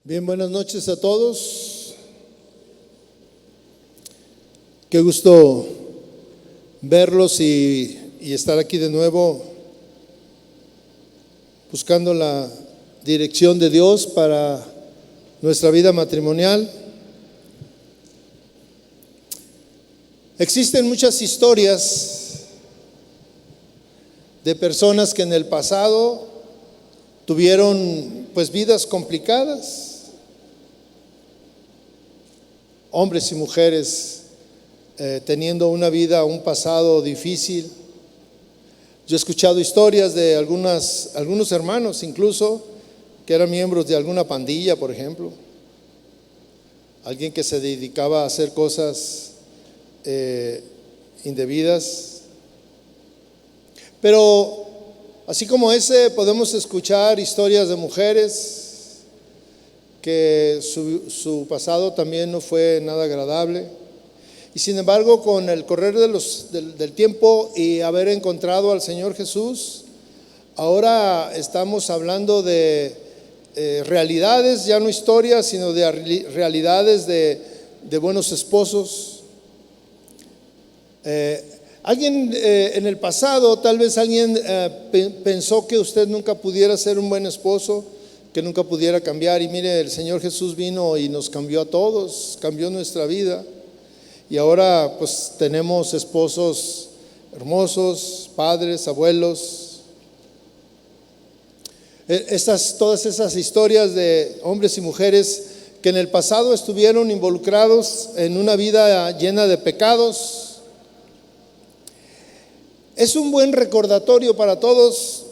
Bien, buenas noches a todos. Qué gusto verlos y estar aquí de nuevo buscando la dirección de Dios para nuestra vida matrimonial. Existen muchas historias de personas que en el pasado tuvieron vidas complicadas. Hombres y mujeres teniendo una vida, un pasado difícil. Yo he escuchado historias de algunos hermanos incluso que eran miembros de alguna pandilla, por ejemplo. Alguien que se dedicaba a hacer cosas indebidas. Pero así como ese, podemos escuchar historias de mujeres que su pasado también no fue nada agradable. Y sin embargo, con el correr del tiempo y haber encontrado al Señor Jesús, ahora estamos hablando de realidades, ya no historias, sino de realidades de buenos esposos. Alguien en el pasado, tal vez alguien pensó que usted nunca pudiera ser un buen esposo, que nunca pudiera cambiar, y mire, el Señor Jesús vino y nos cambió a todos, cambió nuestra vida, y ahora tenemos esposos hermosos, padres, abuelos. Todas esas historias de hombres y mujeres que en el pasado estuvieron involucrados en una vida llena de pecados, es un buen recordatorio para todos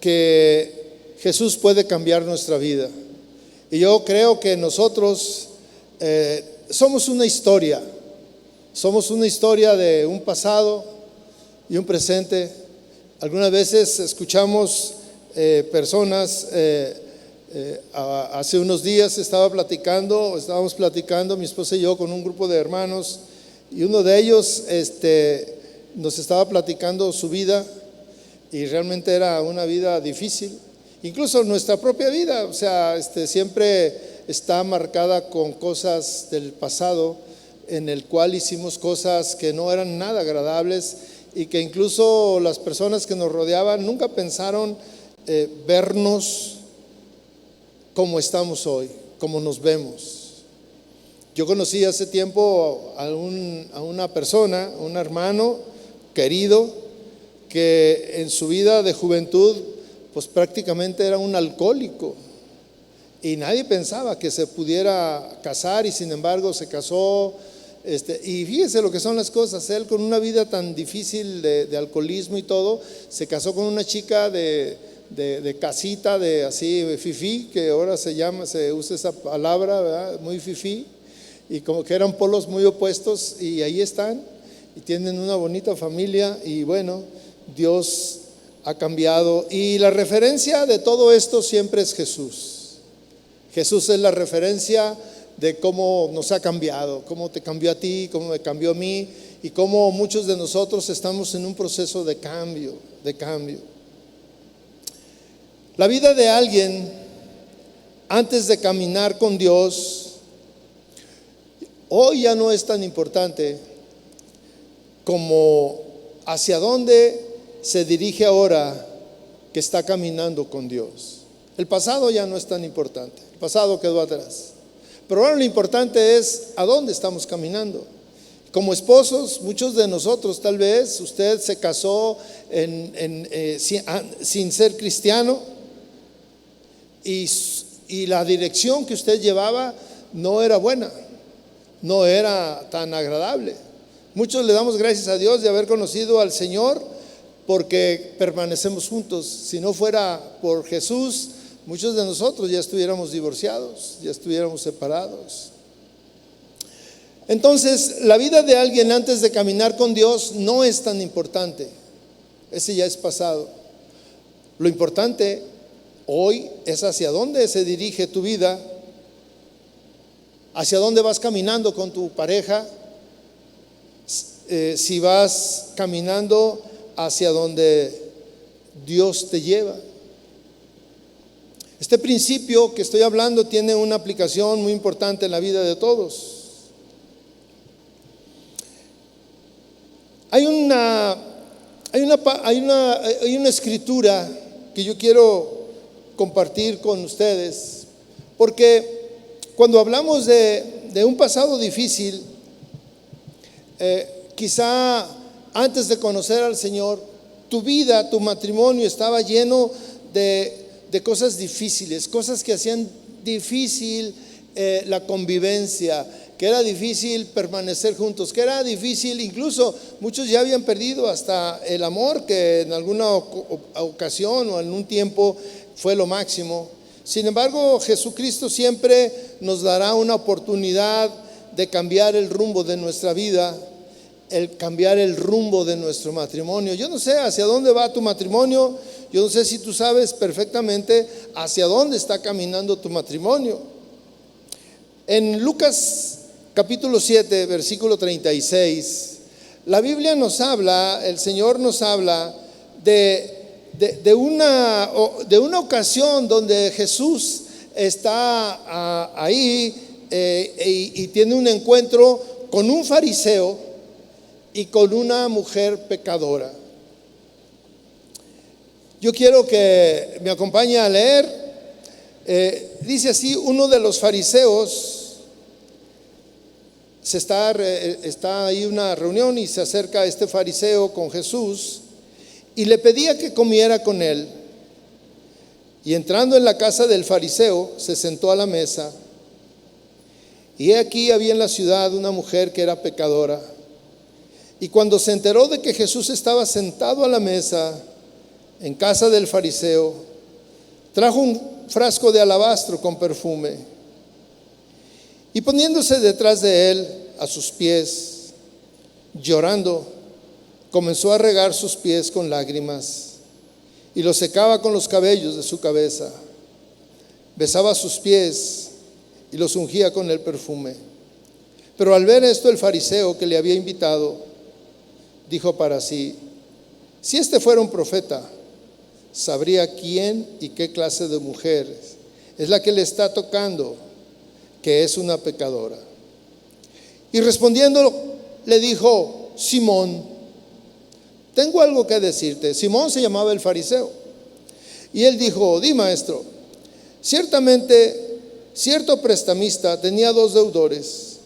que Jesús puede cambiar nuestra vida. Y yo creo que nosotros somos una historia de un pasado y un presente. Algunas veces escuchamos personas, hace unos días estábamos platicando mi esposa y yo con un grupo de hermanos, y uno de ellos nos estaba platicando su vida, y realmente era una vida difícil. Incluso nuestra propia vida, siempre está marcada con cosas del pasado en el cual hicimos cosas que no eran nada agradables, y que incluso las personas que nos rodeaban nunca pensaron vernos como estamos hoy, como nos vemos. Yo conocí hace tiempo a una persona, un hermano querido, que en su vida de juventud prácticamente era un alcohólico, y nadie pensaba que se pudiera casar, y sin embargo se casó. Y fíjese lo que son las cosas. Él, con una vida tan difícil de alcoholismo y todo, se casó con una chica de casita, de así fifí, que ahora se usa esa palabra, ¿verdad? Muy fifí, y como que eran polos muy opuestos, y ahí están, y tienen una bonita familia. Y bueno, Dios ha cambiado, y la referencia de todo esto siempre es Jesús. Jesús es la referencia de cómo nos ha cambiado, cómo te cambió a ti, cómo me cambió a mí, y cómo muchos de nosotros estamos en un proceso de cambio. La vida de alguien antes de caminar con Dios hoy ya no es tan importante como hacia dónde se dirige ahora que está caminando con Dios. El pasado ya no es tan importante, el pasado quedó atrás, pero ahora lo importante es a dónde estamos caminando. Como esposos, muchos de nosotros, tal vez usted se casó sin ser cristiano, y la dirección que usted llevaba no era buena, no era tan agradable. Muchos le damos gracias a Dios de haber conocido al Señor, porque permanecemos juntos. Si no fuera por Jesús, muchos de nosotros ya estuviéramos divorciados, ya estuviéramos separados. Entonces, la vida de alguien antes de caminar con Dios no es tan importante. Ese ya es pasado. Lo importante hoy es hacia dónde se dirige tu vida, hacia dónde vas caminando con tu pareja, si vas caminando hacia donde Dios te lleva. Este principio que estoy hablando tiene una aplicación muy importante en la vida de todos. Hay una escritura que yo quiero compartir con ustedes, porque cuando hablamos de un pasado difícil, quizá antes de conocer al Señor, tu vida, tu matrimonio estaba lleno de cosas difíciles, cosas que hacían difícil la convivencia, que era difícil permanecer juntos, que era difícil, incluso muchos ya habían perdido hasta el amor, que en alguna ocasión o en un tiempo fue lo máximo. Sin embargo, Jesucristo siempre nos dará una oportunidad de cambiar el rumbo de nuestra vida, el cambiar el rumbo de nuestro matrimonio. Yo no sé hacia dónde va tu matrimonio, yo no sé si tú sabes perfectamente hacia dónde está caminando tu matrimonio. En Lucas capítulo 7, versículo 36, la Biblia nos habla, el Señor nos habla de una ocasión donde Jesús está ahí y tiene un encuentro con un fariseo y con una mujer pecadora. Yo quiero que me acompañe a leer. Dice así: uno de los fariseos, está ahí una reunión y se acerca este fariseo con Jesús y le pedía que comiera con él. Y entrando en la casa del fariseo, se sentó a la mesa. Y he aquí había en la ciudad una mujer que era pecadora. Y cuando se enteró de que Jesús estaba sentado a la mesa en casa del fariseo, trajo un frasco de alabastro con perfume y poniéndose detrás de él a sus pies, llorando, comenzó a regar sus pies con lágrimas y los secaba con los cabellos de su cabeza. Besaba sus pies y los ungía con el perfume. Pero al ver esto, el fariseo que le había invitado dijo para sí: si este fuera un profeta, sabría quién y qué clase de mujer es la que le está tocando, que es una pecadora. Y respondiendo le dijo: Simón, tengo algo que decirte. Simón se llamaba el fariseo. Y él dijo: di, maestro. Ciertamente, cierto prestamista tenía 2 deudores.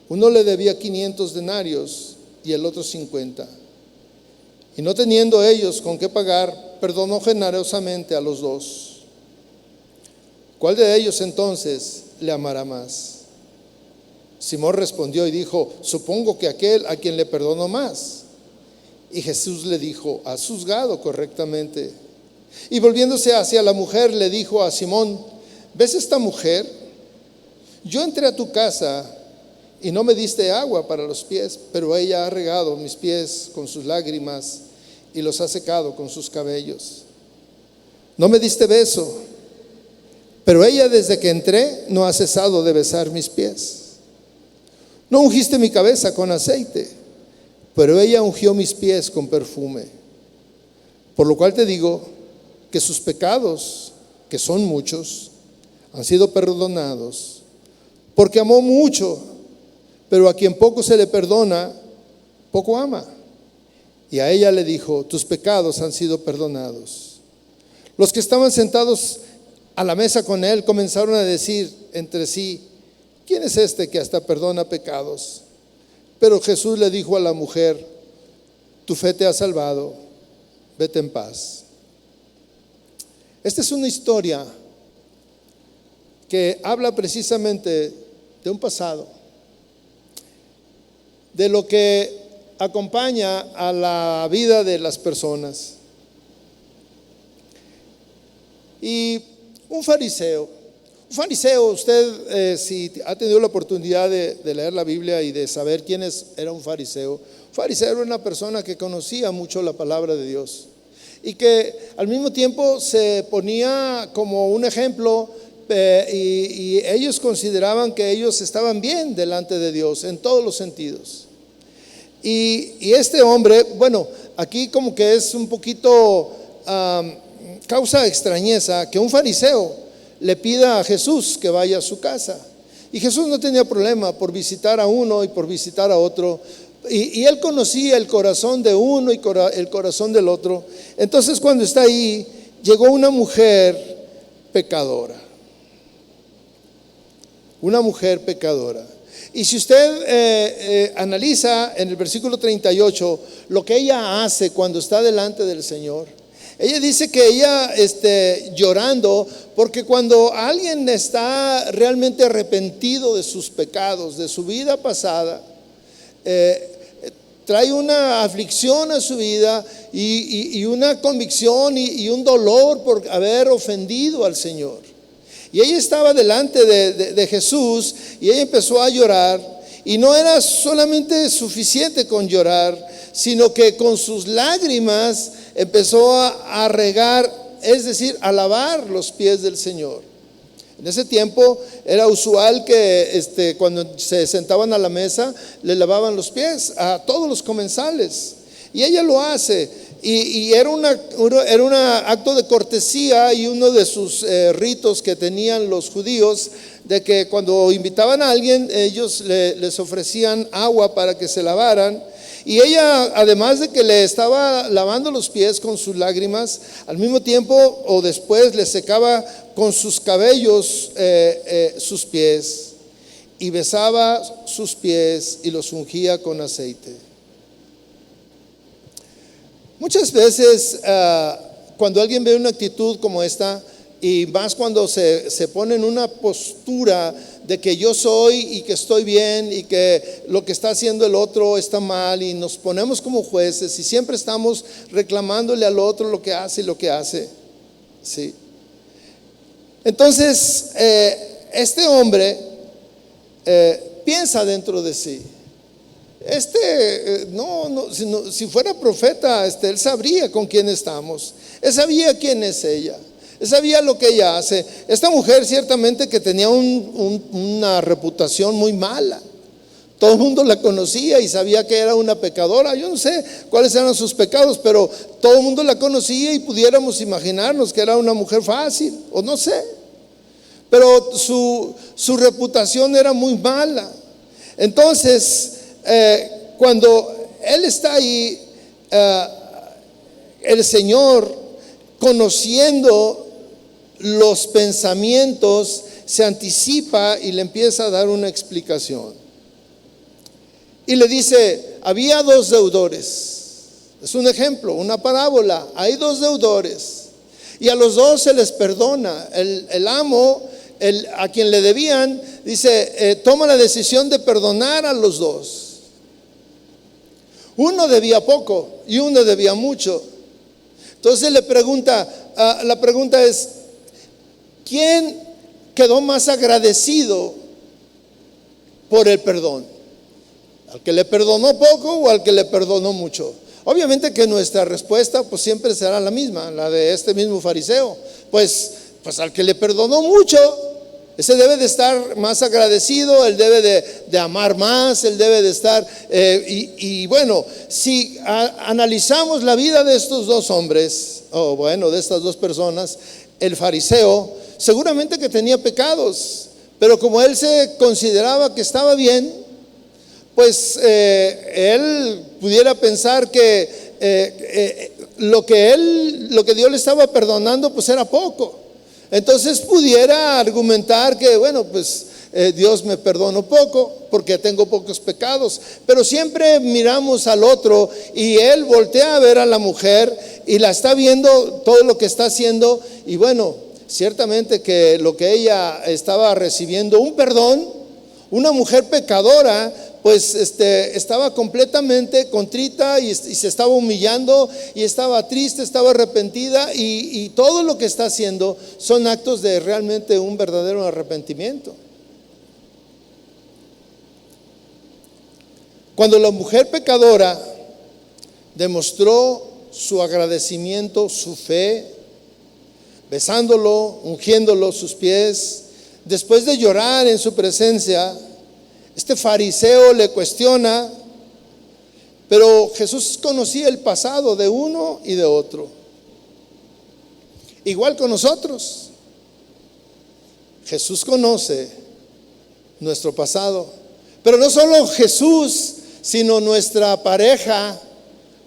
Uno le debía 500 denarios y el otro 50. Y no teniendo ellos con qué pagar, perdonó generosamente a los 2. ¿Cuál de ellos entonces le amará más? Simón respondió y dijo: supongo que aquel a quien le perdonó más. Y Jesús le dijo: has juzgado correctamente. Y volviéndose hacia la mujer, le dijo a Simón: ¿ves esta mujer? Yo entré a tu casa y no me diste agua para los pies, pero ella ha regado mis pies con sus lágrimas y los ha secado con sus cabellos. No me diste beso, pero ella desde que entré no ha cesado de besar mis pies. No ungiste mi cabeza con aceite, pero ella ungió mis pies con perfume. Por lo cual te digo que sus pecados, que son muchos, han sido perdonados, porque amó mucho. Pero a quien poco se le perdona, poco ama. Y a ella le dijo: tus pecados han sido perdonados. Los que estaban sentados a la mesa con él comenzaron a decir entre sí: ¿quién es este que hasta perdona pecados? Pero Jesús le dijo a la mujer: tu fe te ha salvado, vete en paz. Esta es una historia que habla precisamente de un pasado, de lo que acompaña a la vida de las personas. Y un fariseo, usted si ha tenido la oportunidad de leer la Biblia y de saber quién era un fariseo era una persona que conocía mucho la palabra de Dios y que al mismo tiempo se ponía como un ejemplo, y ellos consideraban que ellos estaban bien delante de Dios en todos los sentidos. Y este hombre, bueno, aquí como que es un poquito causa extrañeza que un fariseo le pida a Jesús que vaya a su casa. Y Jesús no tenía problema por visitar a uno y por visitar a otro. Y él conocía el corazón de uno y el corazón del otro. Entonces, cuando está ahí, llegó una mujer pecadora. Una mujer pecadora. Y si usted analiza en el versículo 38 lo que ella hace cuando está delante del Señor, ella dice que ella llorando, porque cuando alguien está realmente arrepentido de sus pecados, de su vida pasada, trae una aflicción a su vida y una convicción y un dolor por haber ofendido al Señor. Y ella estaba delante de Jesús y ella empezó a llorar, y no era solamente suficiente con llorar, sino que con sus lágrimas empezó a regar, es decir, a lavar los pies del Señor. En ese tiempo era usual que cuando se sentaban a la mesa le lavaban los pies a todos los comensales, y ella lo hace. Y era un acto de cortesía, y uno de sus ritos que tenían los judíos, de que cuando invitaban a alguien, ellos les ofrecían agua para que se lavaran. Y ella, además de que le estaba lavando los pies con sus lágrimas, al mismo tiempo o después le secaba con sus cabellos sus pies, y besaba sus pies y los ungía con aceite. Muchas veces cuando alguien ve una actitud como esta, y más cuando se pone en una postura de que yo soy y que estoy bien y que lo que está haciendo el otro está mal, y nos ponemos como jueces y siempre estamos reclamándole al otro lo que hace y lo que hace, ¿sí? Entonces este hombre piensa dentro de sí. Si fuera profeta, él sabría con quién estamos, él sabía quién es ella, él sabía lo que ella hace. Esta mujer ciertamente que tenía una reputación muy mala, todo el mundo la conocía y sabía que era una pecadora. Yo no sé cuáles eran sus pecados, pero todo el mundo la conocía y pudiéramos imaginarnos que era una mujer fácil, o no sé, pero su reputación era muy mala. Entonces cuando él está ahí, el Señor, conociendo los pensamientos, se anticipa y le empieza a dar una explicación. Y le dice: había dos deudores. Es un ejemplo, una parábola. Hay dos deudores y a los dos se les perdona. El amo, a quien le debían, dice, toma la decisión de perdonar a los dos. Uno debía poco y uno debía mucho. Entonces le pregunta, la pregunta es: ¿quién quedó más agradecido por el perdón? ¿Al que le perdonó poco o al que le perdonó mucho? Obviamente que nuestra respuesta pues siempre será la misma, la de este mismo fariseo. Pues al que le perdonó mucho, ese debe de estar más agradecido, él debe de amar más, él debe de estar y bueno, si analizamos la vida de estos dos hombres, de estas dos personas, el fariseo seguramente que tenía pecados, pero como él se consideraba que estaba bien, pues él pudiera pensar que lo que Dios le estaba perdonando pues era poco. Entonces pudiera argumentar que Dios me perdonó poco porque tengo pocos pecados. Pero siempre miramos al otro, y él voltea a ver a la mujer y la está viendo todo lo que está haciendo, y ciertamente que lo que ella estaba recibiendo, un perdón, una mujer pecadora, pues estaba completamente contrita y se estaba humillando y estaba triste, estaba arrepentida, y todo lo que está haciendo son actos de realmente un verdadero arrepentimiento. Cuando la mujer pecadora demostró su agradecimiento, su fe, besándolo, ungiéndolo sus pies, después de llorar en su presencia, este fariseo le cuestiona, pero Jesús conocía el pasado de uno y de otro. igual con nosotros. Jesús conoce nuestro pasado, pero no solo Jesús, sino nuestra pareja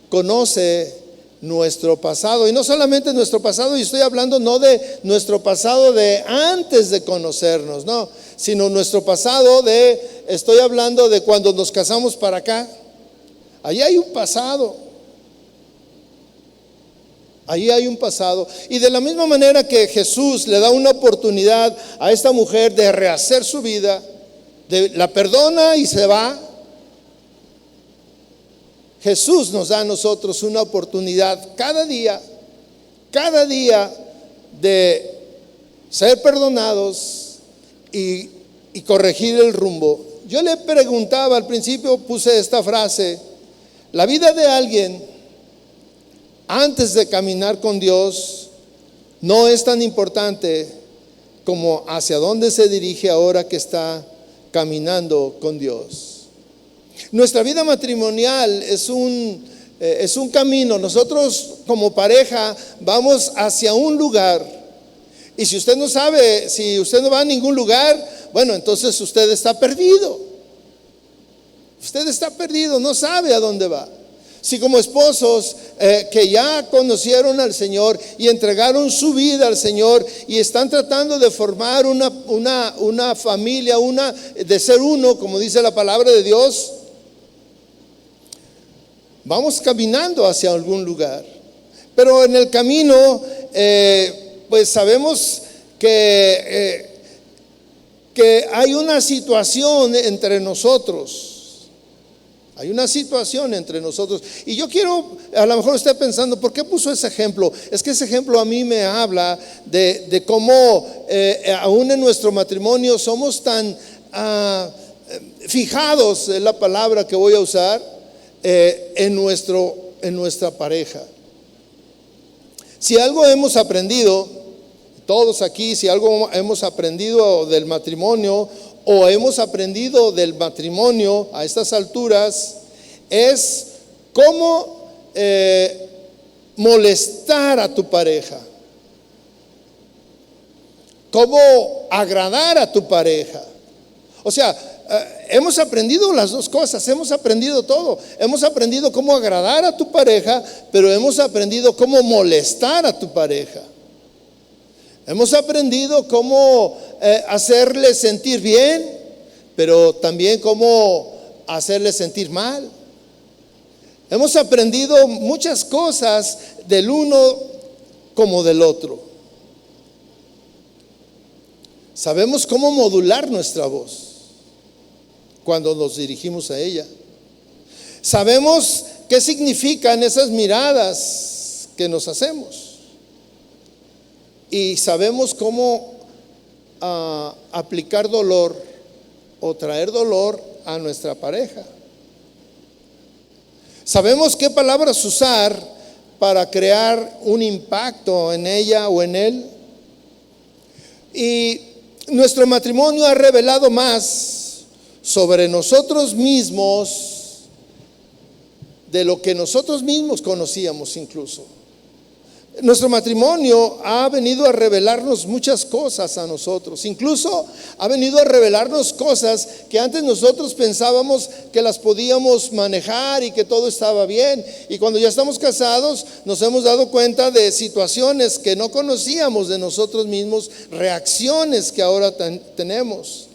conoce nuestro pasado. Y no solamente nuestro pasado, y estoy hablando no de nuestro pasado de antes de conocernos, no, sino nuestro pasado estoy hablando de cuando nos casamos para acá. Allí hay un pasado. Allí hay un pasado. Y de la misma manera que Jesús le da una oportunidad a esta mujer de rehacer su vida, la perdona y se va, Jesús nos da a nosotros una oportunidad cada día de ser perdonados y corregir el rumbo. Yo le preguntaba al principio, puse esta frase: la vida de alguien antes de caminar con Dios no es tan importante como hacia dónde se dirige ahora que está caminando con Dios. Nuestra vida matrimonial es un camino. Nosotros como pareja vamos hacia un lugar. Y si usted no sabe, si usted no va a ningún lugar, bueno, entonces usted está perdido. Usted está perdido, no sabe a dónde va. Si como esposos que ya conocieron al Señor y entregaron su vida al Señor y están tratando de formar una familia, de ser uno, como dice la palabra de Dios, vamos caminando hacia algún lugar. Pero en el camino, pues sabemos que hay una situación entre nosotros. Hay una situación entre nosotros. Y yo quiero, a lo mejor usted pensando, ¿por qué puso ese ejemplo? Es que ese ejemplo a mí me habla de cómo aún en nuestro matrimonio somos tan fijados, es la palabra que voy a usar, en nuestra pareja. Si algo hemos aprendido, todos aquí, si algo hemos aprendido del matrimonio, o hemos aprendido del matrimonio a estas alturas, es cómo molestar a tu pareja, cómo agradar a tu pareja. O sea, hemos aprendido las dos cosas, hemos aprendido todo. Hemos aprendido cómo agradar a tu pareja, pero hemos aprendido cómo molestar a tu pareja. Hemos aprendido cómo hacerle sentir bien, pero también cómo hacerle sentir mal. Hemos aprendido muchas cosas del uno como del otro. Sabemos cómo modular nuestra voz cuando nos dirigimos a ella. Sabemos qué significan esas miradas que nos hacemos. Y sabemos cómo aplicar dolor o traer dolor a nuestra pareja. Sabemos qué palabras usar para crear un impacto en ella o en él. Y nuestro matrimonio ha revelado más sobre nosotros mismos de lo que nosotros mismos conocíamos incluso. Nuestro matrimonio ha venido a revelarnos muchas cosas a nosotros. Incluso ha venido a revelarnos cosas que antes nosotros pensábamos que las podíamos manejar y que todo estaba bien. Y cuando ya estamos casados nos hemos dado cuenta de situaciones que no conocíamos de nosotros mismos, reacciones que ahora tenemos.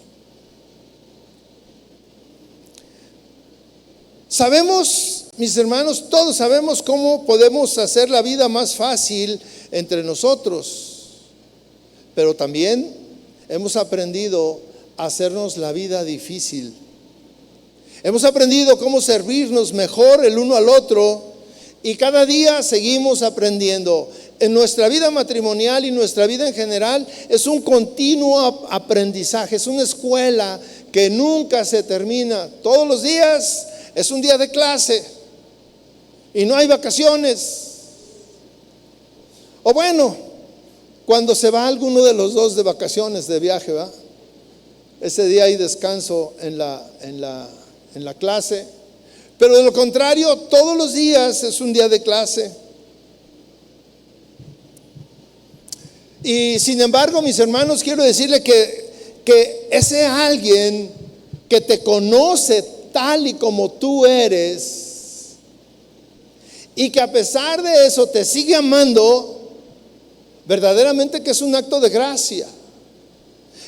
Sabemos, mis hermanos, todos sabemos cómo podemos hacer la vida más fácil entre nosotros, pero también hemos aprendido a hacernos la vida difícil. Hemos aprendido cómo servirnos mejor el uno al otro y cada día seguimos aprendiendo. En nuestra vida matrimonial y nuestra vida en general es un continuo aprendizaje, es una escuela que nunca se termina. Todos los días es un día de clase y no hay vacaciones. O bueno, cuando se va alguno de los dos de vacaciones, de viaje, ¿va? Ese día hay descanso en la clase. Pero de lo contrario, todos los días es un día de clase. Y sin embargo, mis hermanos, quiero decirle que ese alguien que te conoce tal y como tú eres, y que a pesar de eso te sigue amando, verdaderamente que es un acto de gracia.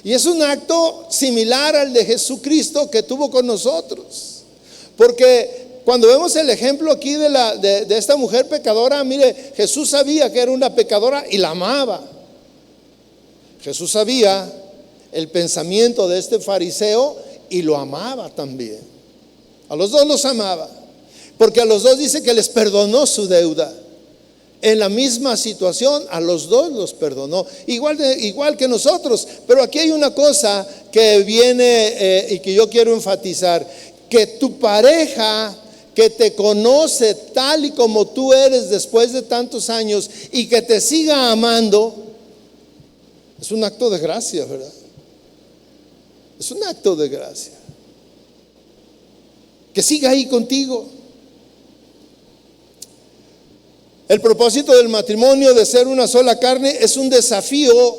Y es un acto similar al de Jesucristo que tuvo con nosotros. Porque cuando vemos el ejemplo aquí de esta mujer pecadora, mire, Jesús sabía que era una pecadora y la amaba. Jesús sabía el pensamiento de este fariseo y lo amaba también. A los dos los amaba, porque a los dos dice que les perdonó su deuda. En la misma situación, a los dos los perdonó, igual que nosotros. Pero aquí hay una cosa que viene y que yo quiero enfatizar: que tu pareja, que te conoce tal y como tú eres después de tantos años y que te siga amando, es un acto de gracia, ¿verdad? Es un acto de gracia. Que siga ahí contigo. El propósito del matrimonio, de ser una sola carne, es un desafío.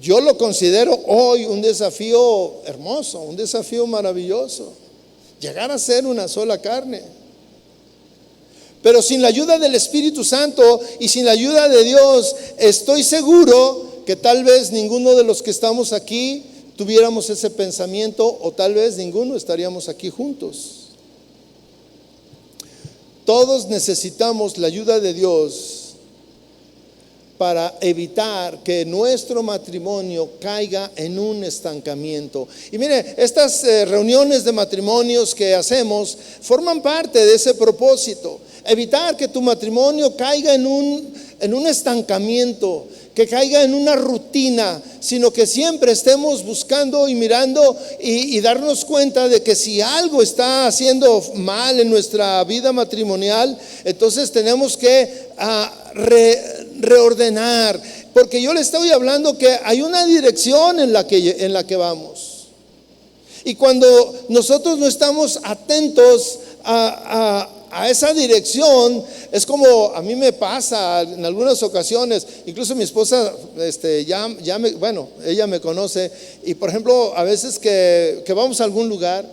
Yo lo considero hoy un desafío hermoso, un desafío maravilloso. Llegar a ser una sola carne. Pero sin la ayuda del Espíritu Santo y sin la ayuda de Dios, estoy seguro que tal vez ninguno de los que estamos aquí tuviéramos ese pensamiento, o tal vez ninguno estaríamos aquí juntos. Todos necesitamos la ayuda de Dios para evitar que nuestro matrimonio caiga en un estancamiento. Y mire, estas reuniones de matrimonios que hacemos forman parte de ese propósito. Evitar que tu matrimonio caiga en un estancamiento, que caiga en una rutina, sino que siempre estemos buscando y mirando y darnos cuenta de que si algo está haciendo mal en nuestra vida matrimonial, entonces tenemos que reordenar, porque yo le estoy hablando que hay una dirección en la que vamos. Y cuando nosotros no estamos atentos a esa dirección, es como a mí me pasa en algunas ocasiones. Incluso mi esposa ella me conoce, y por ejemplo, a veces que vamos a algún lugar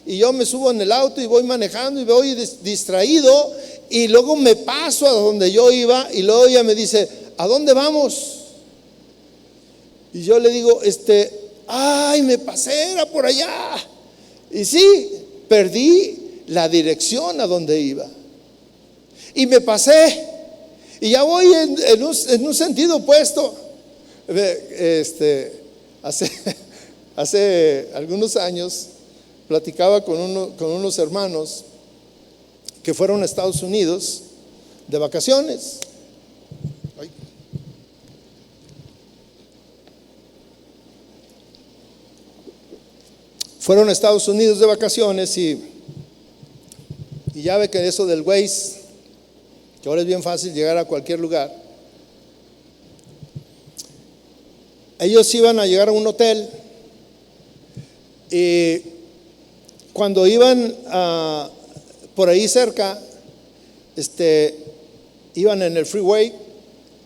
y yo me subo en el auto y voy manejando y voy distraído, y luego me paso a donde yo iba, y luego ella me dice: ¿a dónde vamos? Y yo le digo, ay, me pasé, era por allá. Y sí, perdí la dirección a donde iba y me pasé, y ya voy en un sentido opuesto. Hace algunos años platicaba con unos hermanos que fueron a Estados Unidos de vacaciones. Fueron a Estados Unidos de vacaciones y ya ve que eso del Waze, que ahora es bien fácil llegar a cualquier lugar. Ellos iban a llegar a un hotel, y cuando iban por ahí cerca, iban en el freeway,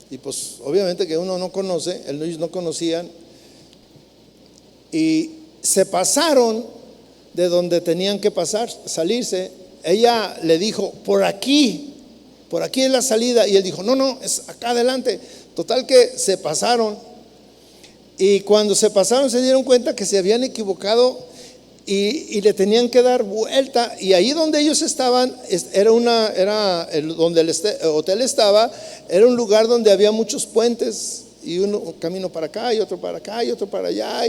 y pues obviamente que uno no conoce, ellos no conocían, y se pasaron de donde tenían que salirse. Ella le dijo: por aquí es la salida, y él dijo: no, es acá adelante. Total que se pasaron, y cuando se pasaron se dieron cuenta que se habían equivocado y le tenían que dar vuelta, y ahí donde ellos estaban donde el hotel estaba, era un lugar donde había muchos puentes, y un camino para acá y otro para acá y otro para allá,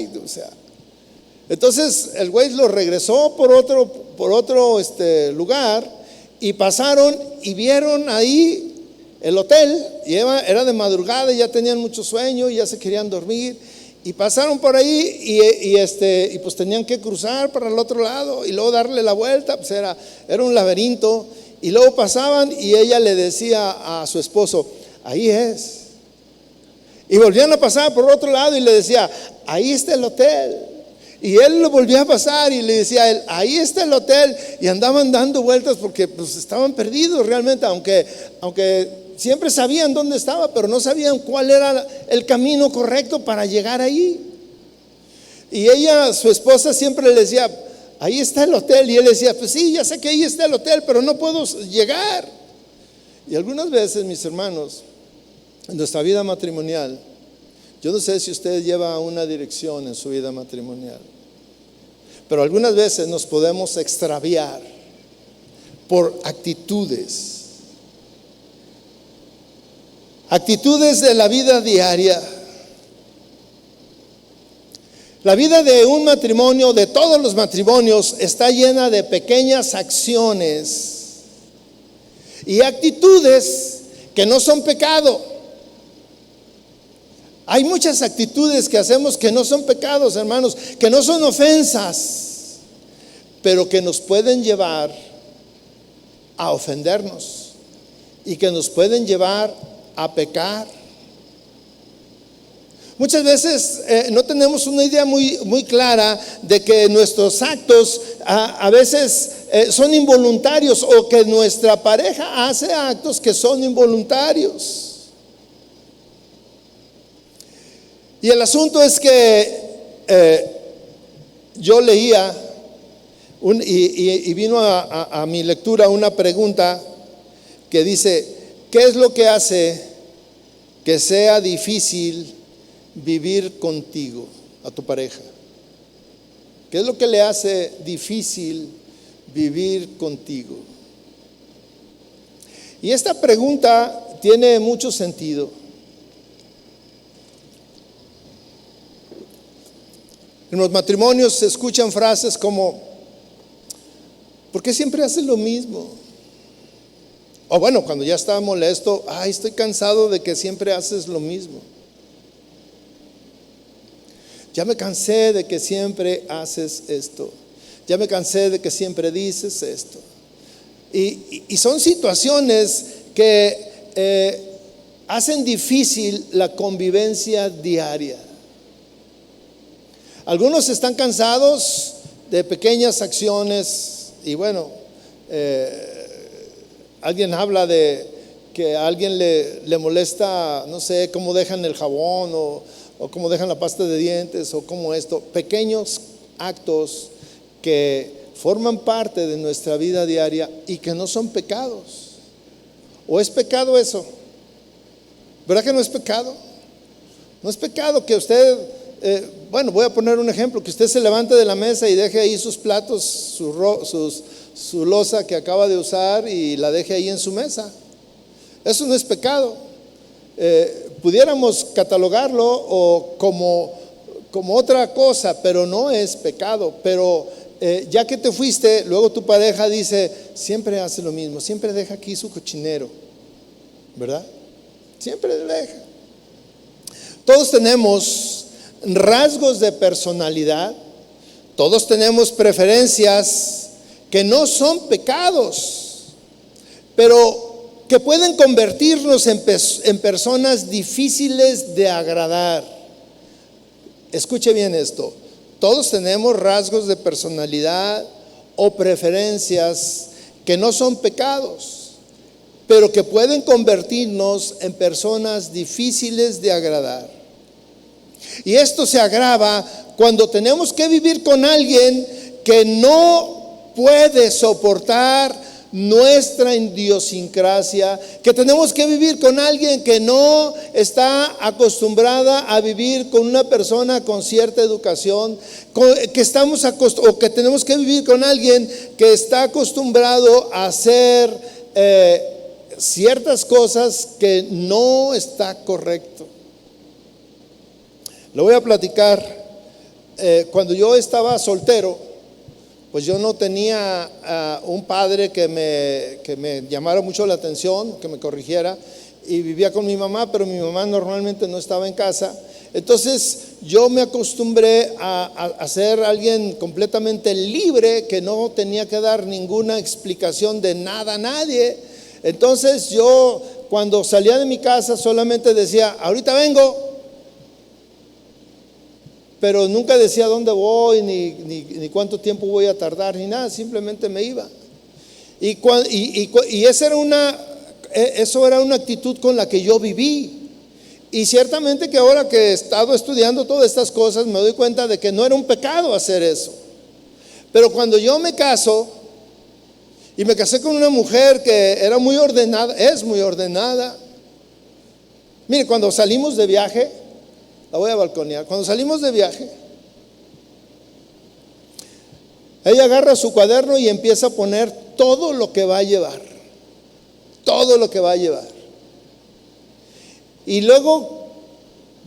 entonces el güey lo regresó por otro lugar, y pasaron y vieron ahí el hotel, y era de madrugada y ya tenían mucho sueño y ya se querían dormir, y pasaron por ahí y pues tenían que cruzar para el otro lado y luego darle la vuelta. Pues era un laberinto, y luego pasaban y ella le decía a su esposo: ahí es, y volvían a pasar por otro lado y le decía: ahí está el hotel. Y él lo volvía a pasar y le decía a él: ahí está el hotel. Y andaban dando vueltas porque pues estaban perdidos realmente, aunque siempre sabían dónde estaba, pero no sabían cuál era el camino correcto para llegar ahí. Y ella, su esposa, siempre le decía, ahí está el hotel. Y él decía, pues sí, ya sé que ahí está el hotel, pero no puedo llegar. Y algunas veces, mis hermanos, en nuestra vida matrimonial, yo no sé si usted lleva una dirección en su vida matrimonial, pero algunas veces nos podemos extraviar por actitudes de la vida diaria. La vida de un matrimonio, de todos los matrimonios, está llena de pequeñas acciones y actitudes que no son pecado. Hay muchas actitudes que hacemos que no son pecados, hermanos, que no son ofensas, pero que nos pueden llevar a ofendernos y que nos pueden llevar a pecar. Muchas veces no tenemos una idea muy clara de que nuestros actos a veces son involuntarios, o que nuestra pareja hace actos que son involuntarios. Y el asunto es que yo leía y vino a mi lectura una pregunta que dice: ¿qué es lo que hace que sea difícil vivir contigo, a tu pareja? ¿Qué es lo que le hace difícil vivir contigo? Y esta pregunta tiene mucho sentido. En los matrimonios se escuchan frases como: ¿por qué siempre haces lo mismo? O bueno, cuando ya está molesto: ay, estoy cansado de que siempre haces lo mismo. Ya me cansé de que siempre haces esto. Ya me cansé de que siempre dices esto. Y son situaciones que hacen difícil la convivencia diaria. Algunos están cansados de pequeñas acciones. Y bueno, alguien habla de que a alguien le molesta, no sé, cómo dejan el jabón, o cómo dejan la pasta de dientes, o cómo esto. Pequeños actos que forman parte de nuestra vida diaria y que no son pecados. ¿O es pecado eso? ¿Verdad que no es pecado? No es pecado que usted, bueno, voy a poner un ejemplo: que usted se levante de la mesa y deje ahí sus platos, su loza que acaba de usar, y la deje ahí en su mesa. Eso no es pecado. Pudiéramos catalogarlo o como otra cosa, pero no es pecado. Pero ya que te fuiste, luego tu pareja dice: siempre hace lo mismo, siempre deja aquí su cochinero, ¿verdad? Siempre deja. Todos tenemos rasgos de personalidad, todos tenemos preferencias que no son pecados, pero que pueden convertirnos en personas difíciles de agradar. Escuche bien esto: todos tenemos rasgos de personalidad o preferencias que no son pecados, pero que pueden convertirnos en personas difíciles de agradar. Y esto se agrava cuando tenemos que vivir con alguien que no puede soportar nuestra idiosincrasia, que tenemos que vivir con alguien que no está acostumbrada a vivir con una persona con cierta educación, o que tenemos que vivir con alguien que está acostumbrado a hacer ciertas cosas que no está correcto. Lo voy a platicar. Cuando yo estaba soltero, pues yo no tenía un padre que me llamara mucho la atención, que me corrigiera, y vivía con mi mamá, pero mi mamá normalmente no estaba en casa. Entonces yo me acostumbré a ser alguien completamente libre, que no tenía que dar ninguna explicación de nada a nadie. Entonces yo, cuando salía de mi casa, solamente decía: ahorita vengo. Pero nunca decía dónde voy, ni cuánto tiempo voy a tardar, ni nada. Simplemente me iba. Y esa era una eso era una actitud con la que yo viví. Y ciertamente que ahora que he estado estudiando todas estas cosas, me doy cuenta de que no era un pecado hacer eso. Pero cuando yo me caso, y me casé con una mujer que era muy ordenada, es muy ordenada. Mire, cuando salimos de viaje, la voy a balconear, cuando salimos de viaje, ella agarra su cuaderno y empieza a poner todo lo que va a llevar. Todo lo que va a llevar. Y luego,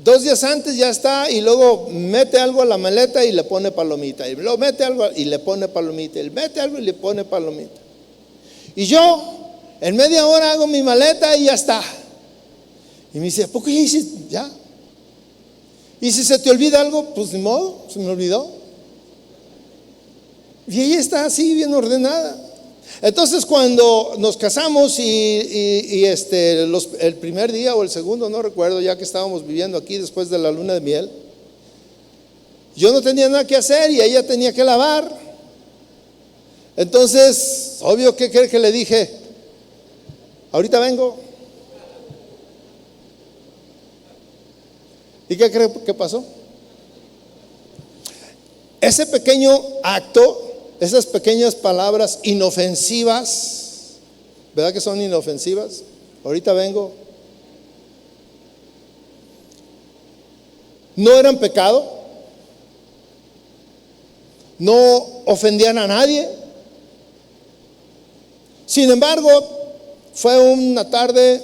2 días antes ya está, y luego mete algo a la maleta y le pone palomita. Y luego mete algo y le pone palomita. Y mete algo y le pone palomita. Y yo, en media hora hago mi maleta y ya está. Y me dice, ¿a poco ya hiciste? Ya. Y si se te olvida algo, pues ni modo, se me olvidó. Y ella está así, bien ordenada. Entonces cuando nos casamos el primer día o el segundo, no recuerdo, ya que estábamos viviendo aquí después de la luna de miel, yo no tenía nada que hacer y ella tenía que lavar. Entonces, obvio, ¿qué cree que le dije? Ahorita vengo. ¿Y qué cree que pasó? Ese pequeño acto, esas pequeñas palabras inofensivas, ¿verdad que son inofensivas? Ahorita vengo. No eran pecado, no ofendían a nadie. Sin embargo, fue una tarde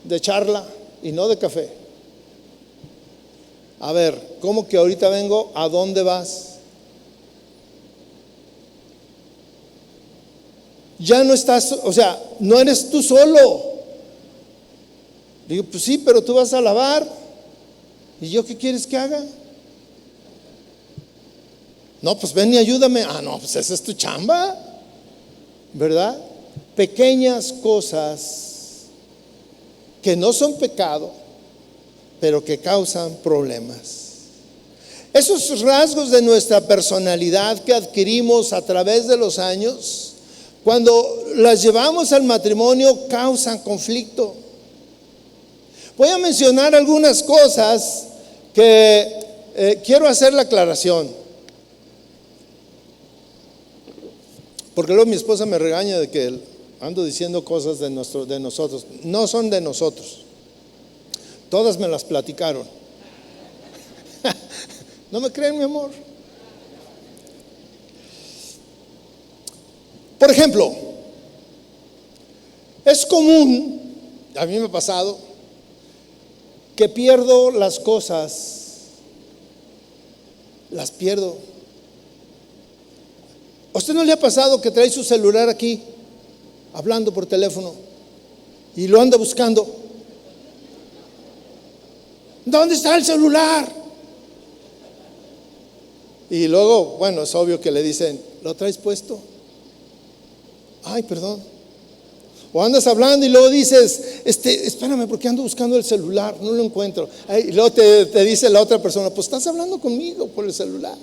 de charla y no de café. A ver, ¿cómo que ahorita vengo? ¿A dónde vas? Ya no estás, o sea, no eres tú solo. Digo, pues sí, pero tú vas a lavar. ¿Y yo qué quieres que haga? No, pues ven y ayúdame. Ah, no, pues esa es tu chamba, ¿verdad? Pequeñas cosas que no son pecado, pero que causan problemas. Esos rasgos de nuestra personalidad que adquirimos a través de los años, cuando las llevamos al matrimonio, causan conflicto. Voy a mencionar algunas cosas que quiero hacer la aclaración, porque luego mi esposa me regaña de que ando diciendo cosas de nosotros. No son de nosotros, todas me las platicaron. ¿No me creen, mi amor? Por ejemplo, es común, a mí me ha pasado, que pierdo las cosas, las pierdo. ¿A usted no le ha pasado que trae su celular aquí, hablando por teléfono, y lo anda buscando? ¿Dónde está el celular? Y luego, bueno, es obvio que le dicen, ¿lo traes puesto? Ay, perdón. O andas hablando y luego dices, espérame, porque ando buscando el celular, no lo encuentro. Y luego te dice la otra persona, pues estás hablando conmigo por el celular.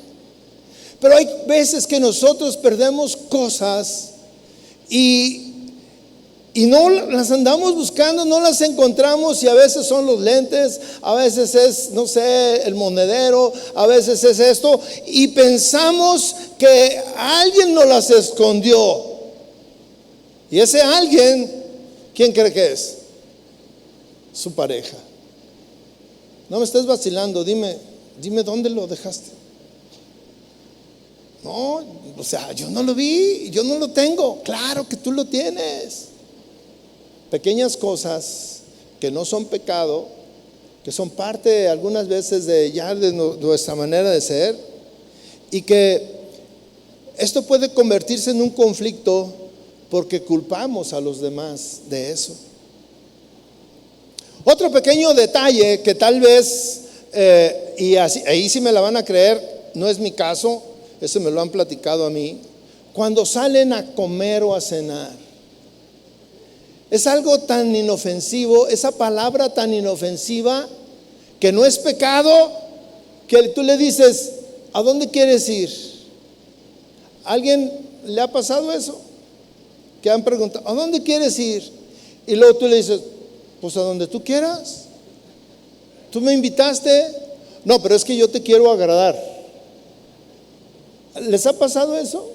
Pero hay veces que nosotros perdemos cosas y no las andamos buscando, no las encontramos, y a veces son los lentes, a veces es, no sé, el monedero, a veces es esto, y pensamos que alguien nos las escondió. Y ese alguien, ¿quién cree que es? Su pareja. No me estés vacilando, dime dónde lo dejaste. No, o sea, yo no lo vi, yo no lo tengo. Claro que tú lo tienes. Pequeñas cosas que no son pecado, que son parte algunas veces de nuestra manera de ser, y que esto puede convertirse en un conflicto porque culpamos a los demás de eso. Otro pequeño detalle que tal vez, ahí sí me la van a creer, no es mi caso, eso me lo han platicado a mí. Cuando salen a comer o a cenar, es algo tan inofensivo, esa palabra tan inofensiva, que no es pecado, que tú le dices, ¿a dónde quieres ir? ¿A alguien le ha pasado eso? Que han preguntado, ¿a dónde quieres ir? Y luego tú le dices, pues a donde tú quieras. ¿Tú me invitaste? No, pero es que yo te quiero agradar. ¿Les ha pasado eso?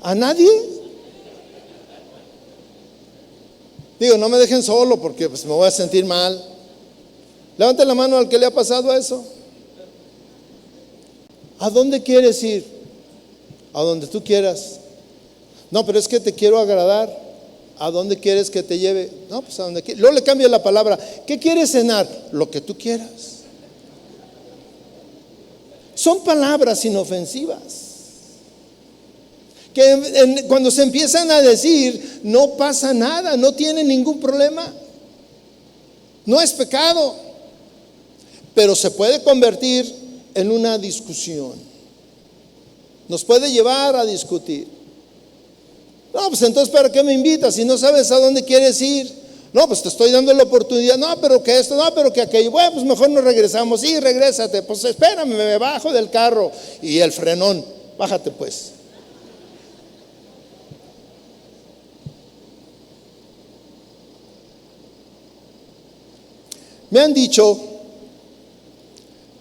¿A nadie? Digo, no me dejen solo porque pues, me voy a sentir mal. Levanten la mano al que le ha pasado eso. ¿A dónde quieres ir? A donde tú quieras. No, pero es que te quiero agradar. ¿A dónde quieres que te lleve? No, pues a donde quieras. Luego le cambia la palabra. ¿Qué quieres cenar? Lo que tú quieras. Son palabras inofensivas que cuando se empiezan a decir no pasa nada, no tiene ningún problema, no es pecado, pero se puede convertir en una discusión, nos puede llevar a discutir. No, pues entonces ¿para qué me invitas si no sabes a dónde quieres ir? No, pues te estoy dando la oportunidad. No, pero que esto, no, pero que aquello. Bueno, pues mejor nos regresamos. Sí, regrésate. Pues espérame, me bajo del carro. Y el frenón, bájate pues. Me han dicho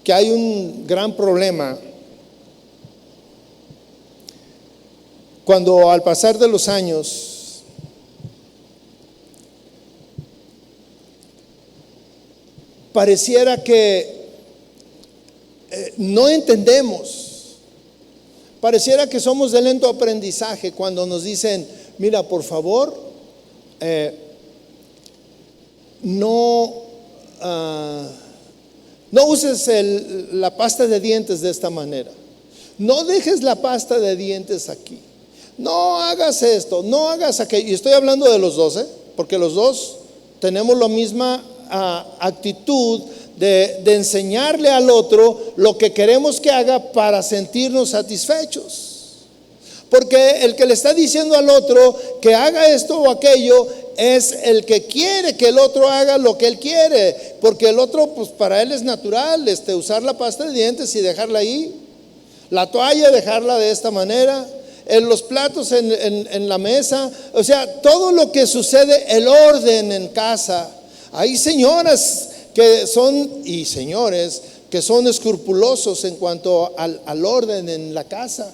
que hay un gran problema cuando al pasar de los años pareciera que no entendemos, pareciera que somos de lento aprendizaje cuando nos dicen, mira, por favor, no uses la pasta de dientes de esta manera, no dejes la pasta de dientes aquí, no hagas esto, no hagas aquello. Y estoy hablando de los dos, porque los dos tenemos la misma actitud de enseñarle al otro lo que queremos que haga para sentirnos satisfechos. Porque el que le está diciendo al otro que haga esto o aquello es el que quiere que el otro haga lo que él quiere, porque el otro, pues para él es natural usar la pasta de dientes y dejarla ahí, la toalla dejarla de esta manera, en los platos en la mesa, o sea, todo lo que sucede, el orden en casa. Hay señoras que son, y señores que son escrupulosos en cuanto al orden en la casa.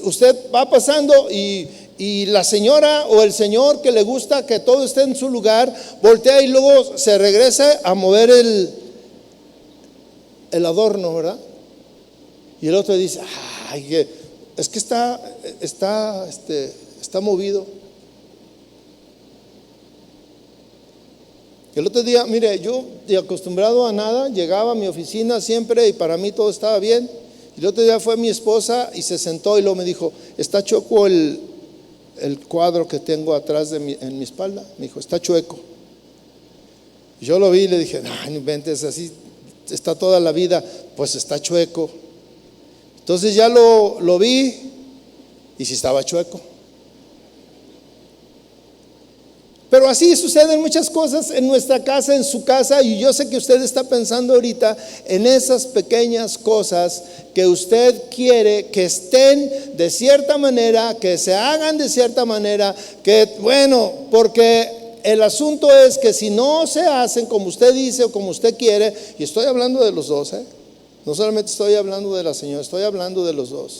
Usted va pasando y la señora o el señor que le gusta que todo esté en su lugar, voltea y luego se regresa a mover el adorno, ¿verdad? Y el otro dice, ay, es que está movido. El otro día, mire, yo acostumbrado a nada, llegaba a mi oficina siempre y para mí todo estaba bien. Y el otro día fue mi esposa y se sentó y luego me dijo, está chueco el cuadro que tengo atrás en mi espalda. Me dijo, está chueco. Y yo lo vi y le dije, no inventes, así está toda la vida. Pues está chueco. Entonces ya lo vi y sí estaba chueco. Pero así suceden muchas cosas en nuestra casa, en su casa, y yo sé que usted está pensando ahorita en esas pequeñas cosas que usted quiere que estén de cierta manera, que se hagan de cierta manera, que bueno, porque el asunto es que si no se hacen como usted dice o como usted quiere, y estoy hablando de los dos, no solamente estoy hablando de la señora, estoy hablando de los dos.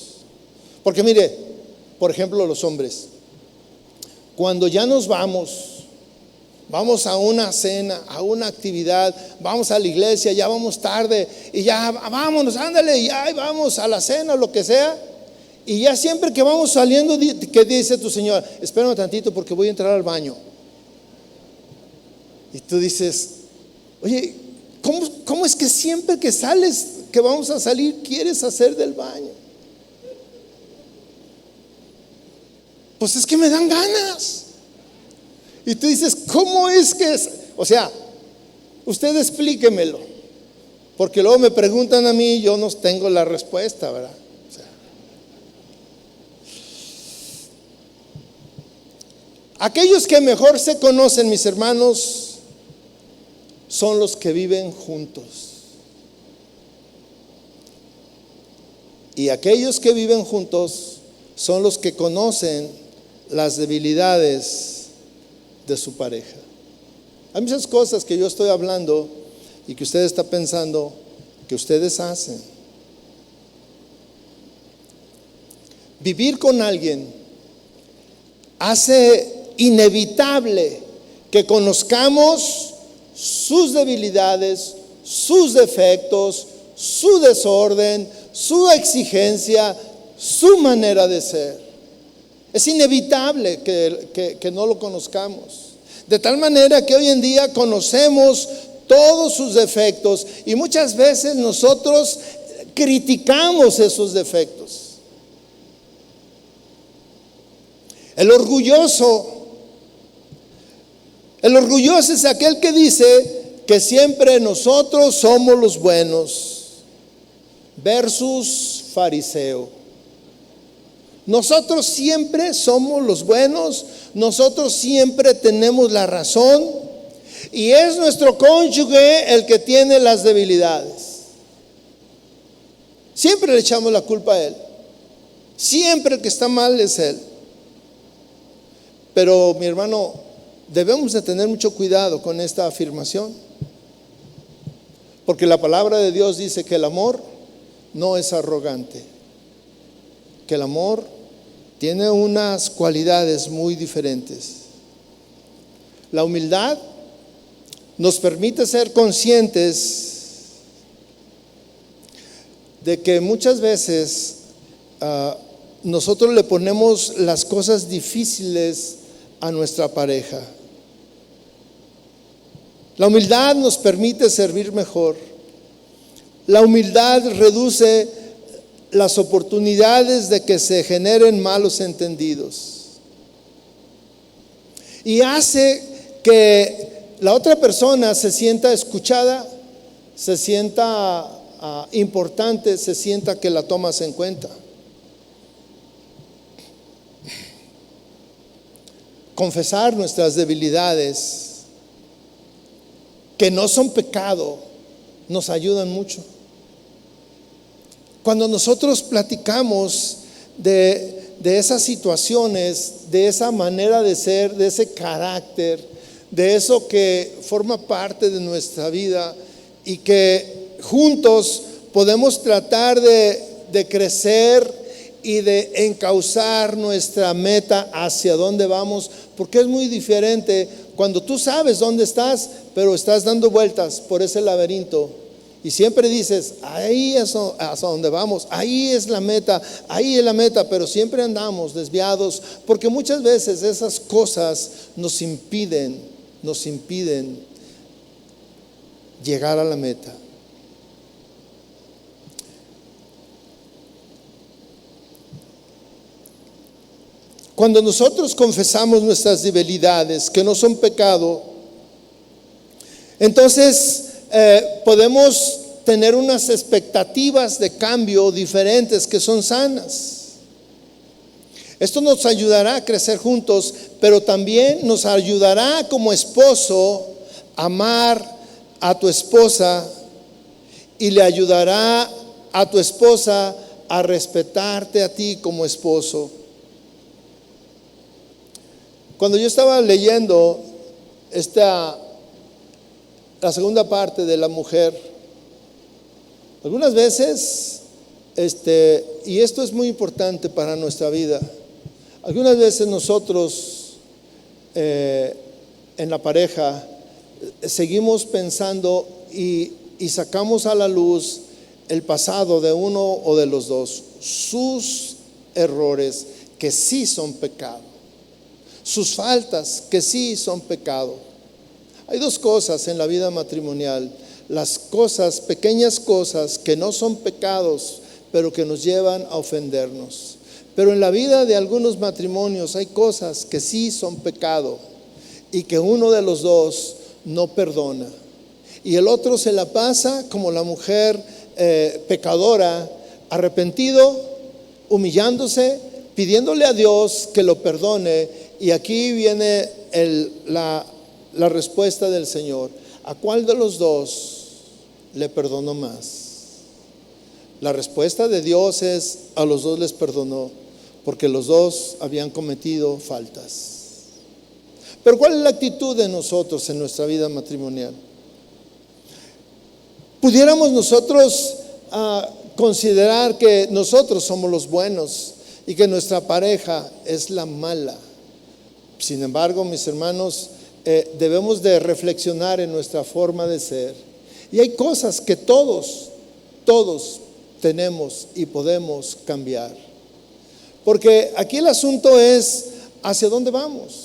Porque mire, por ejemplo, los hombres, cuando ya nos vamos a una cena, a una actividad, vamos a la iglesia, ya vamos tarde y ya vámonos, ándale, ya vamos a la cena o lo que sea. Y ya siempre que vamos saliendo, ¿qué dice tu señora? Espérame tantito porque voy a entrar al baño. Y tú dices, oye, ¿cómo es que siempre que sales, que vamos a salir, quieres hacer del baño? Pues es que me dan ganas. Y tú dices, ¿cómo es que es? O sea, usted explíquemelo, porque luego me preguntan a mí y yo no tengo la respuesta, ¿verdad? O sea, aquellos que mejor se conocen, mis hermanos, son los que viven juntos. Y aquellos que viven juntos son los que conocen las debilidades de su pareja. Hay muchas cosas que yo estoy hablando y que usted está pensando que ustedes hacen. Vivir con alguien hace inevitable que conozcamos sus debilidades, sus defectos, su desorden, su exigencia, su manera de ser. Es inevitable que no lo conozcamos. De tal manera que hoy en día conocemos todos sus defectos y muchas veces nosotros criticamos esos defectos. El orgulloso es aquel que dice que siempre nosotros somos los buenos versus fariseo. Nosotros siempre somos los buenos, nosotros siempre tenemos la razón y es nuestro cónyuge el que tiene las debilidades. Siempre le echamos la culpa a él, siempre el que está mal es él. Pero mi hermano, debemos de tener mucho cuidado con esta afirmación, porque la palabra de Dios dice que el amor no es arrogante, que el amor tiene unas cualidades muy diferentes. La humildad nos permite ser conscientes de que muchas veces nosotros le ponemos las cosas difíciles a nuestra pareja. La humildad nos permite servir mejor. La humildad reduce las oportunidades de que se generen malos entendidos y hace que la otra persona se sienta escuchada, se sienta importante, se sienta que la tomas en cuenta. Confesar nuestras debilidades, que no son pecado, nos ayudan mucho. Cuando nosotros platicamos de esas situaciones, de esa manera de ser, de ese carácter, de eso que forma parte de nuestra vida y que juntos podemos tratar de crecer y de encauzar nuestra meta hacia dónde vamos, porque es muy diferente cuando tú sabes dónde estás, pero estás dando vueltas por ese laberinto y siempre dices, ahí es hacia donde vamos, ahí es la meta, pero siempre andamos desviados, porque muchas veces esas cosas nos impiden llegar a la meta. Cuando nosotros confesamos nuestras debilidades, que no son pecado, entonces podemos tener unas expectativas de cambio diferentes que son sanas. Esto nos ayudará a crecer juntos, pero también nos ayudará como esposo a amar a tu esposa y le ayudará a tu esposa a respetarte a ti como esposo. Cuando yo estaba leyendo la segunda parte de la mujer, algunas veces, y esto es muy importante para nuestra vida, algunas veces nosotros en la pareja seguimos pensando y sacamos a la luz el pasado de uno o de los dos, sus errores que sí son pecado, sus faltas que sí son pecado. Hay dos cosas en la vida matrimonial: las cosas, pequeñas cosas que no son pecados, pero que nos llevan a ofendernos. Pero en la vida de algunos matrimonios hay cosas que sí son pecado y que uno de los dos no perdona, y el otro se la pasa como la mujer pecadora, arrepentido, humillándose, pidiéndole a Dios que lo perdone. Y aquí viene la respuesta del Señor: ¿a cuál de los dos le perdonó más? La respuesta de Dios es: a los dos les perdonó, porque los dos habían cometido faltas. Pero ¿cuál es la actitud de nosotros en nuestra vida matrimonial? Pudiéramos nosotros considerar que nosotros somos los buenos y que nuestra pareja es la mala. Sin embargo, mis hermanos, debemos de reflexionar en nuestra forma de ser. Y hay cosas que todos tenemos y podemos cambiar. Porque aquí el asunto es hacia dónde vamos.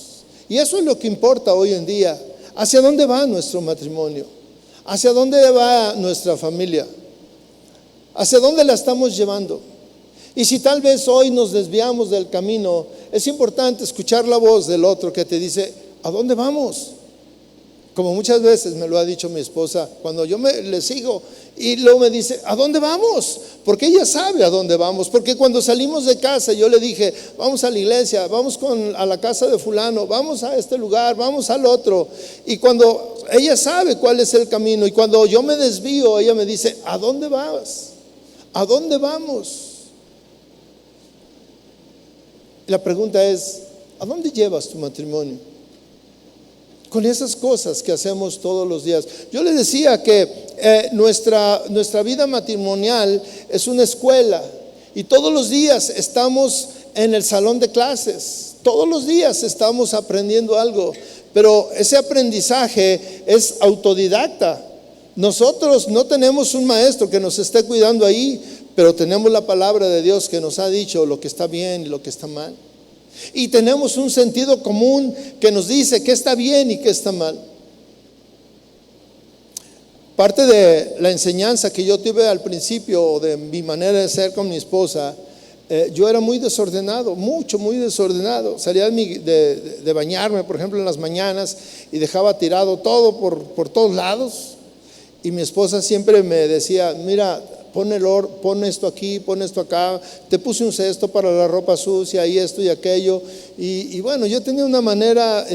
Y eso es lo que importa hoy en día. ¿Hacia dónde va nuestro matrimonio? ¿Hacia dónde va nuestra familia? ¿Hacia dónde la estamos llevando? Y si tal vez hoy nos desviamos del camino, es importante escuchar la voz del otro que te dice, ¿a dónde vamos? Como muchas veces me lo ha dicho mi esposa, cuando yo le sigo y luego me dice, ¿a dónde vamos? Porque ella sabe a dónde vamos. Porque cuando salimos de casa yo le dije, vamos a la iglesia, vamos a la casa de fulano, vamos a este lugar, vamos al otro. Y cuando ella sabe cuál es el camino, y cuando yo me desvío, ella me dice, ¿a dónde vas? ¿A dónde vamos? La pregunta es, ¿a dónde llevas tu matrimonio? Con esas cosas que hacemos todos los días. Yo les decía que nuestra vida matrimonial es una escuela y todos los días estamos en el salón de clases. Todos los días estamos aprendiendo algo, pero ese aprendizaje es autodidacta. Nosotros no tenemos un maestro que nos esté cuidando ahí, pero tenemos la palabra de Dios que nos ha dicho lo que está bien y lo que está mal. Y tenemos un sentido común que nos dice qué está bien y qué está mal. Parte de la enseñanza que yo tuve al principio de mi manera de ser con mi esposa, yo era muy desordenado, muy desordenado. Salía de bañarme, por ejemplo, en las mañanas y dejaba tirado todo por todos lados. Y mi esposa siempre me decía, mira, pon esto aquí, pon esto acá, te puse un cesto para la ropa sucia y esto y aquello. Y bueno, yo tenía una manera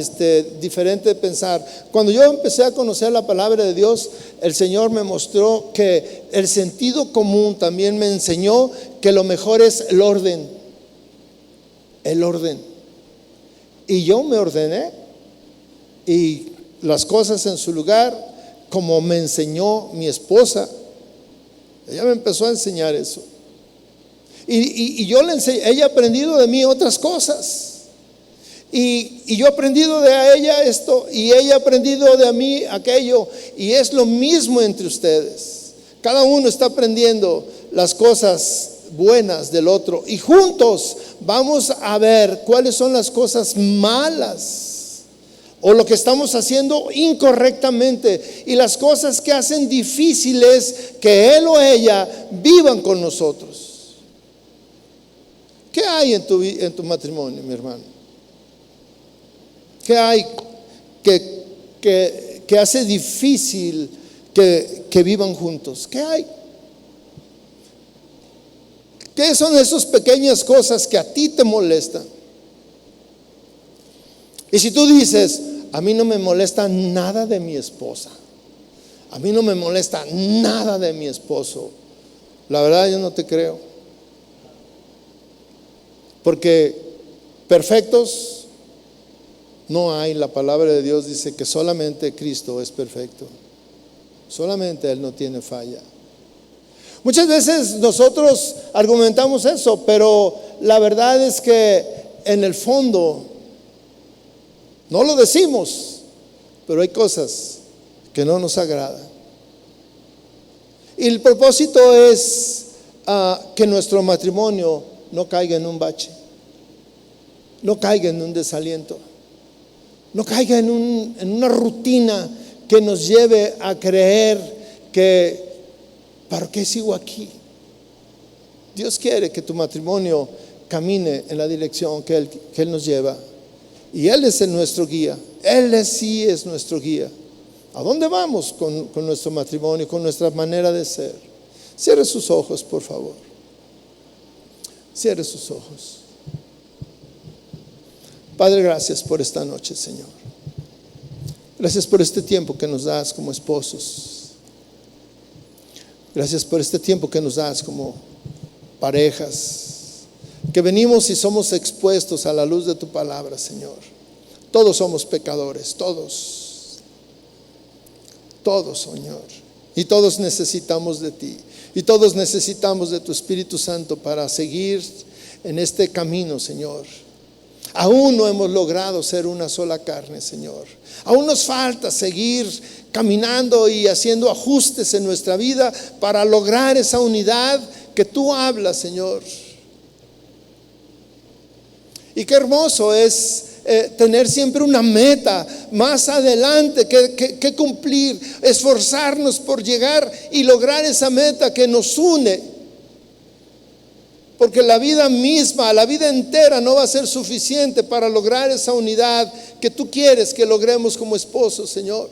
diferente de pensar. Cuando yo empecé a conocer la palabra de Dios, el Señor me mostró que el sentido común también me enseñó que lo mejor es el orden. El orden. Y yo me ordené y las cosas en su lugar, como me enseñó mi esposa. Ella me empezó a enseñar eso. Y yo le enseñé, ella ha aprendido de mí otras cosas. Y yo he aprendido de ella esto, y ella ha aprendido de mí aquello. Y es lo mismo entre ustedes. Cada uno está aprendiendo las cosas buenas del otro. Y juntos vamos a ver cuáles son las cosas malas o lo que estamos haciendo incorrectamente y las cosas que hacen difíciles que él o ella vivan con nosotros. ¿Qué hay en tu matrimonio, mi hermano? ¿Qué hay que hace difícil que vivan juntos? ¿Qué hay? ¿Qué son esas pequeñas cosas que a ti te molestan? Y si tú dices, a mí no me molesta nada de mi esposa, a mí no me molesta nada de mi esposo, la verdad yo no te creo. Porque perfectos no hay. La palabra de Dios dice que solamente Cristo es perfecto. Solamente Él no tiene falla. Muchas veces nosotros argumentamos eso, pero la verdad es que en el fondo no lo decimos, pero hay cosas que no nos agradan. Y el propósito es que nuestro matrimonio no caiga en un bache, no caiga en un desaliento, no caiga en una rutina que nos lleve a creer que ¿para qué sigo aquí? Dios quiere que tu matrimonio camine en la dirección que Él nos lleva. Y Él es nuestro guía. Él sí es nuestro guía. ¿A dónde vamos con nuestro matrimonio, con nuestra manera de ser? Cierre sus ojos, por favor. Cierre sus ojos. Padre, gracias por esta noche, Señor. Gracias por este tiempo que nos das como esposos. Gracias por este tiempo que nos das como parejas, que venimos y somos expuestos a la luz de tu palabra, Señor. Todos somos pecadores, todos, Señor. Y todos necesitamos de ti. Y todos necesitamos de tu Espíritu Santo para seguir en este camino, Señor. Aún no hemos logrado ser una sola carne, Señor. Aún nos falta seguir caminando y haciendo ajustes en nuestra vida para lograr esa unidad que tú hablas, Señor. Y qué hermoso es tener siempre una meta más adelante que cumplir, esforzarnos por llegar y lograr esa meta que nos une, porque la vida misma, la vida entera no va a ser suficiente para lograr esa unidad que tú quieres que logremos como esposos, Señor.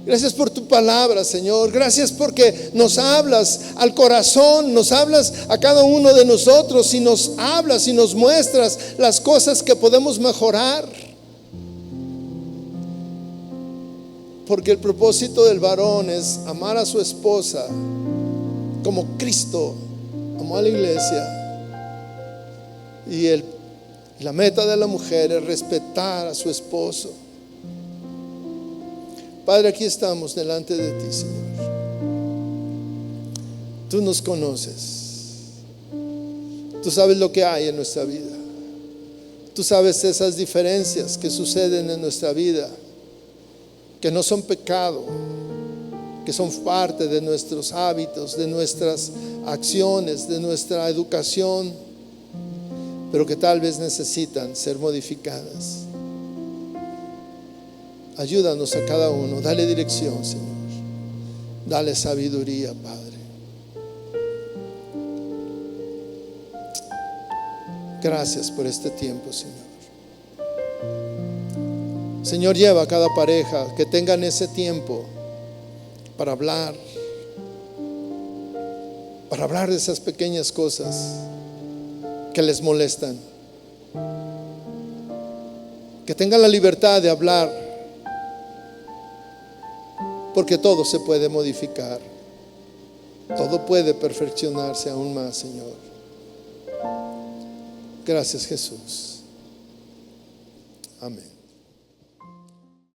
Gracias por tu palabra, Señor. Gracias porque nos hablas al corazón, nos hablas a cada uno de nosotros y nos hablas y nos muestras las cosas que podemos mejorar. Porque el propósito del varón es amar a su esposa como Cristo amó a la iglesia. Y la meta de la mujer es respetar a su esposo. Padre, aquí estamos delante de ti, Señor. Tú nos conoces. Tú sabes lo que hay en nuestra vida. Tú sabes esas diferencias que suceden en nuestra vida, que no son pecado, que son parte de nuestros hábitos, de nuestras acciones, de nuestra educación, pero que tal vez necesitan ser modificadas. Ayúdanos a cada uno, dale dirección, Señor. Dale sabiduría, Padre. Gracias por este tiempo, Señor. Señor, lleva a cada pareja que tengan ese tiempo para hablar de esas pequeñas cosas que les molestan. Que tengan la libertad de hablar, porque todo se puede modificar, todo puede perfeccionarse aún más, Señor. Gracias, Jesús. Amén.